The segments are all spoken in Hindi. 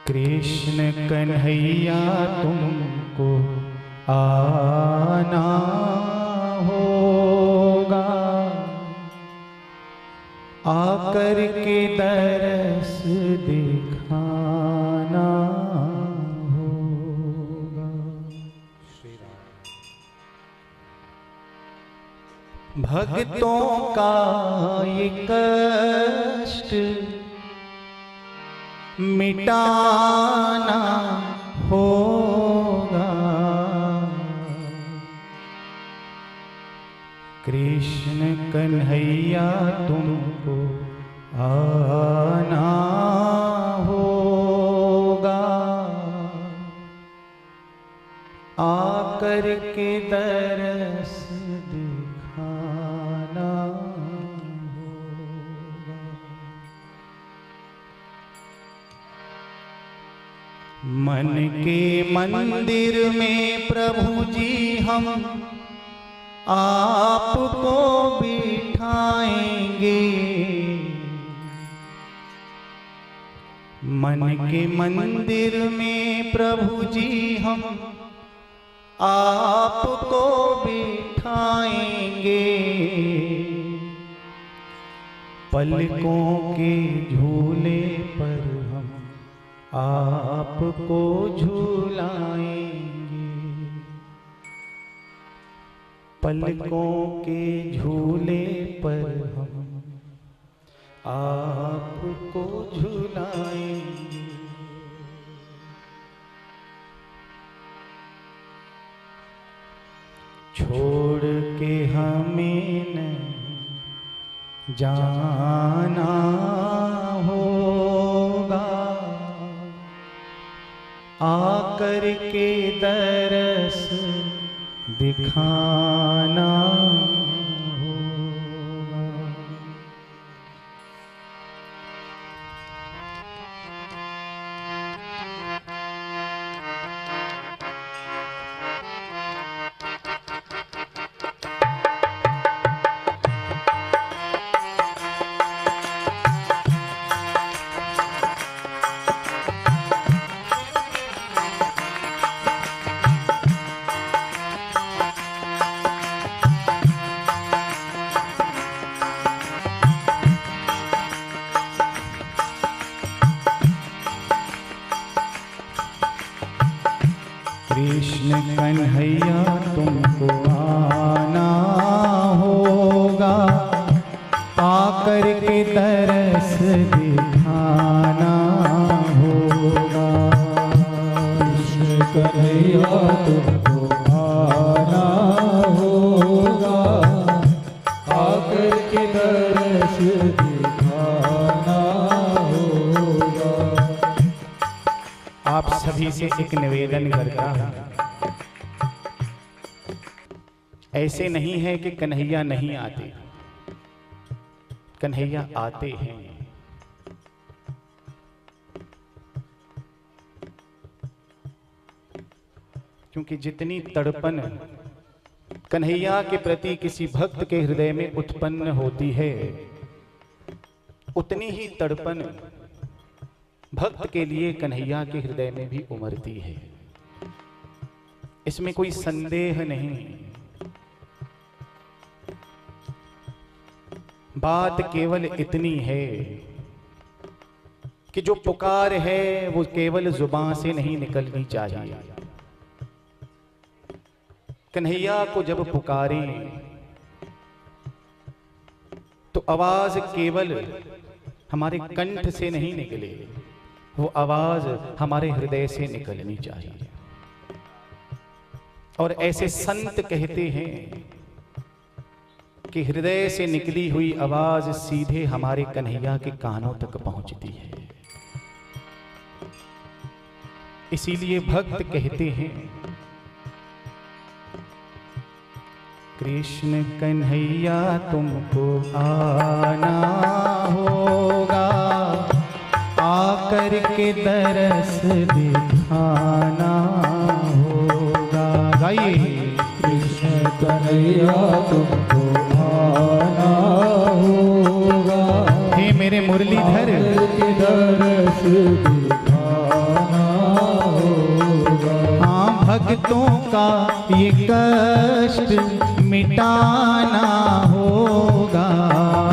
कृष्ण कन्हैया तुमको आना होगा, आकर के दरस दिखाना होगा। भक्तों का ये कष्ट मिटाना होगा। कृष्ण कन्हैया तुमको आना होगा, आकर के दरस दिखाना होगा। मन के मंदिर में प्रभु जी हम आपको बिठाएंगे। मन के मंदिर में प्रभु जी हम आपको बिठाएंगे। पलकों के झूले पर हम आपको झूलाएंगे। पलकों के झूले पर हम आपको झूलाएंगे। छोड़ के हमें नहीं जाना होगा, आकर के दरस दिखाना होगा। कृष्ण कन्हैया तुमको आना होगा, आकर के दरस दिखाना होगा। कृष्ण कन्हैया तुमको आना होगा, आकर के दरस दिखाना होगा। आप सभी से एक निवेदन करता हूं, ऐसे नहीं है कि कन्हैया नहीं आते, कन्हैया आते हैं। क्योंकि जितनी तड़पन कन्हैया के प्रति किसी भक्त के हृदय में उत्पन्न होती है, उतनी ही तड़पन भक्त के लिए कन्हैया के हृदय में भी उमड़ती है। इसमें कोई संदेह नहीं। बात केवल इतनी है कि जो पुकार है वो केवल जुबान से नहीं निकलनी चाहिए। कन्हैया को जब पुकारें तो आवाज केवल हमारे कंठ से नहीं निकले, वो आवाज हमारे हृदय से निकलनी चाहिए। और ऐसे संत कहते हैं कि हृदय से निकली हुई आवाज सीधे हमारे कन्हैया के कानों तक पहुंचती है। इसीलिए भक्त कहते हैं, कृष्ण कन्हैया तुमको आना होगा, आकर के दरस दिखा कन्हैया तुमको आना होगा। हे मेरे मुरलीधर के दरस दिखाना होगा। हाँ भक्तों का ये कष्ट मिटाना होगा।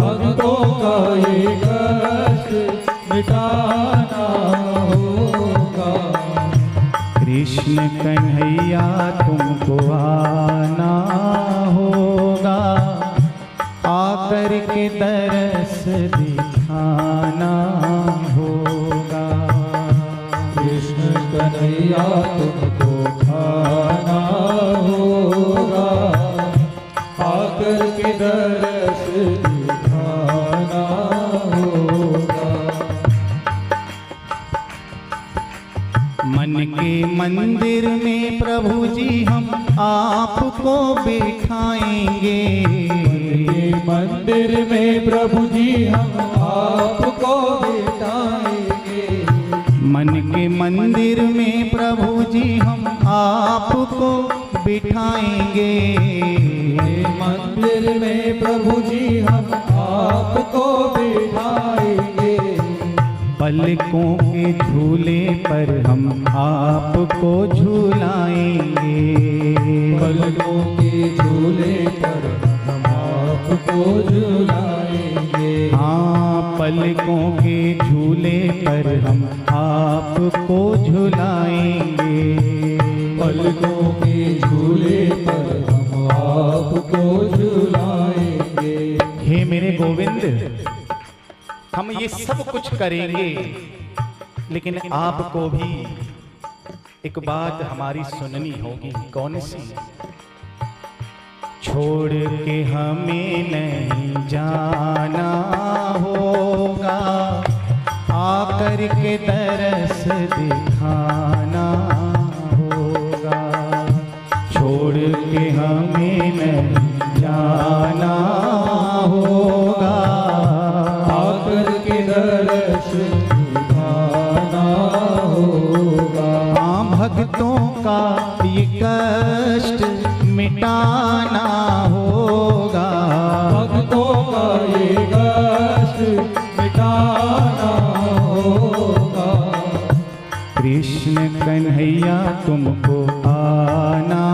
भक्तों का ये कष्ट मिटाना होगा। कृष्ण कन्हैया तुमको आना होगा, आकर के दरस दिखाना होगा। कृष्ण कन्हैया तुमको आना होगा, आकर के दरस दिखाना होगा। मन के मंदिर में प्रभु जी हम आपको बिठाएंगे। मंदिर में प्रभु जी हम आपको बिठाएंगे। मन के मंदिर में प्रभु जी हम आपको बिठाएंगे। मंदिर में प्रभु जी हम आपको बिठाएंगे। पलकों के झूले पर हम आपको झूलाएंगे। पलकों के झूले पर हम आपको झूलाएंगे। हाँ पलकों के झूले पर हम आपको झूलाएंगे। पलकों के झूले पर हम आपको झूलाएंगे। हे मेरे गोविंद, हम ये सब कुछ करेंगे, लेकिन आपको भी एक बात हमारी सुननी होगी। कौन सी? छोड़ के हमें नहीं जाना होगा, आकर के दरस दिखाना होगा। छोड़ के हमें नहीं जाना होगा, आकर के दरस दिखाना होगा। हाँ भक्तों का ये कष्ट मिटाना होगा। भक्तों का ये कष्ट मिटाना होगा। कृष्ण कन्हैया तुमको आना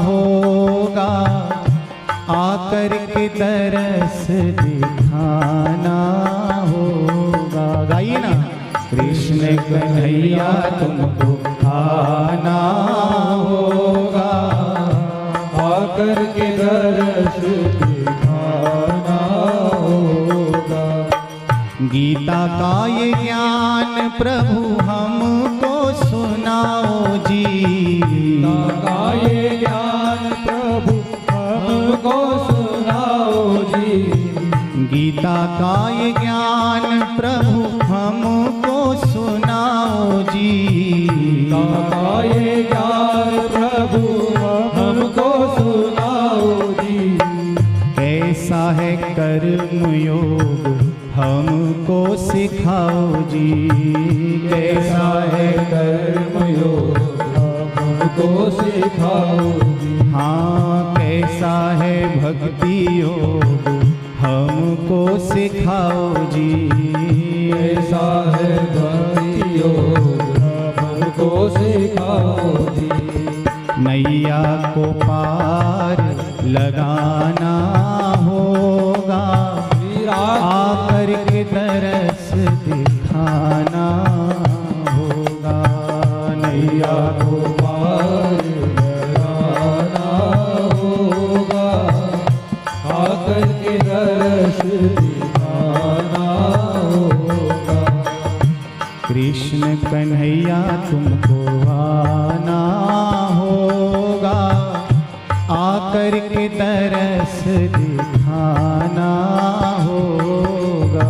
होगा, आकर के दरस दिखाना होगा। गाइए ना। कृष्ण कन्हैया तुमको आना होगा, आकर के दरस दिखाना होगा। गीता का ये ज्ञान प्रभु हमको सुनाओ जी। गीता का ये ज्ञान प्रभु हमको सुनाओ जी। गीता का ये ज्ञान प्रभु हमको सुनाओ जी। गीता का ये ज्ञान प्रभु हमको सुनाओ जी। कैसा है कर्म योग हमको सिखाओ जी। कैसा है कर्म योग हमको सिखाओ जी। हाँ कैसा है भक्ति योग हमको सिखाओ जी। कैसा है भक्ति योग हमको सिखाओ जी। नैया को पार लगाना होगा, आकर के दरस दिखाना होगा। नैया को पार लगाना होगा, आकर के दरस दिखाना होगा। कृष्ण कन्हैया तुमको आना होगा, आकर के दरस दिखाना होगा।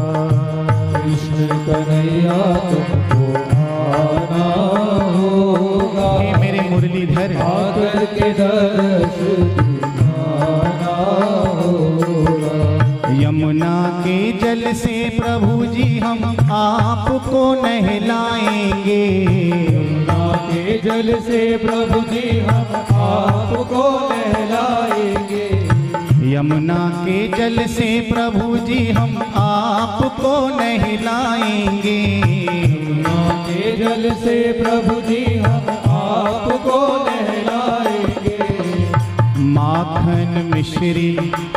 कृष्ण कन्हैया तुमको आना होगा, हे मेरे मुरलीधर आकर के दरस दिखाना होगा। यमुना के जल से प्रभु जी हम आपको नहलाएंगे। यमुना के जल से प्रभु जी हम आपको नहलाएंगे। यमुना के जल से प्रभु जी हम आपको नहलाएंगे। यमुना के जल से प्रभु जी हम आपको नहलाएंगे। माखन मिश्री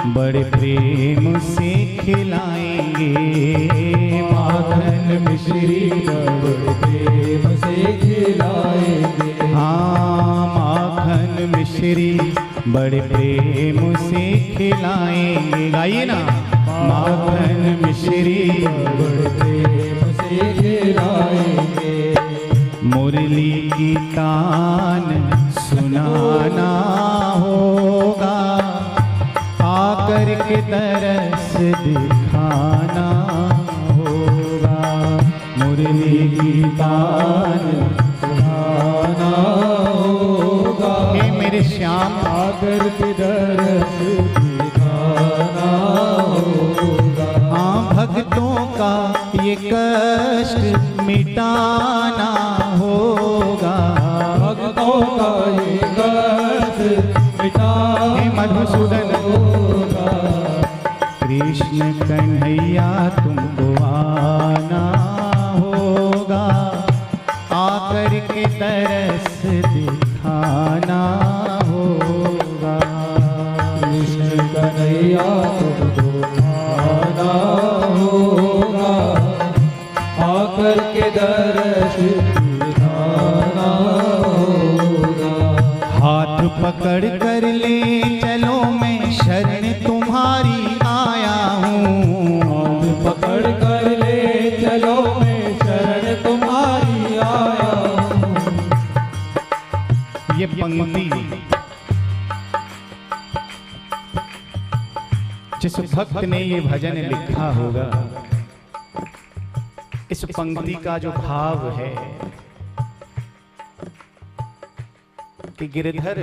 बड़े प्रेम से खिलाएंगे। माखन मिश्री बड़े प्रेम से खिलाएंगे। हाँ, माखन मिश्री बड़े प्रेम से खिलाएंगे। गाइए ना, माखन मिश्री बड़े प्रेम से खिलाएंगे। मुरली की तान सुनाना होगा, आकर के तरस दिखाना होगा। मुरली की तान सुनाना होगा। हे मेरे श्याम, आकर के तरस दिखाना होगा। हाँ, भक्तों का ये कष्ट मिटाना होगा। भक्तों का ये कष्ट मिटाना हे मधुसूदन होगा। कृष्ण कन्हैया तुमको आना होगा, आकर के तरस दिखाना होगा। कृष्ण कन्हैया तुमको आना होगा, आकर के दर्श दिखाना होगा। हाथ पकड़ कर ले चलो, मैं शरण तुम्हारी आया हूँ। हाथ पकड़ कर ले चलो, मैं शरण तुम्हारी आया हूँ। ये पंक्ति जिस भक्त ने ये भजन लिखा होगा, इस पंक्ति का जो भाव है कि गिरधर,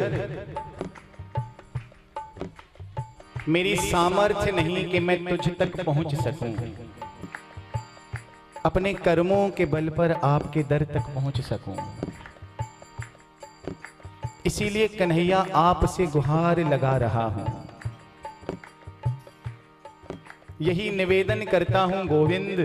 मेरी सामर्थ्य नहीं कि मैं तुझ तक पहुंच सकूं, अपने कर्मों के बल पर आपके दर तक पहुंच सकूं। इसीलिए कन्हैया आपसे गुहार लगा रहा हूं, यही निवेदन करता हूं गोविंद,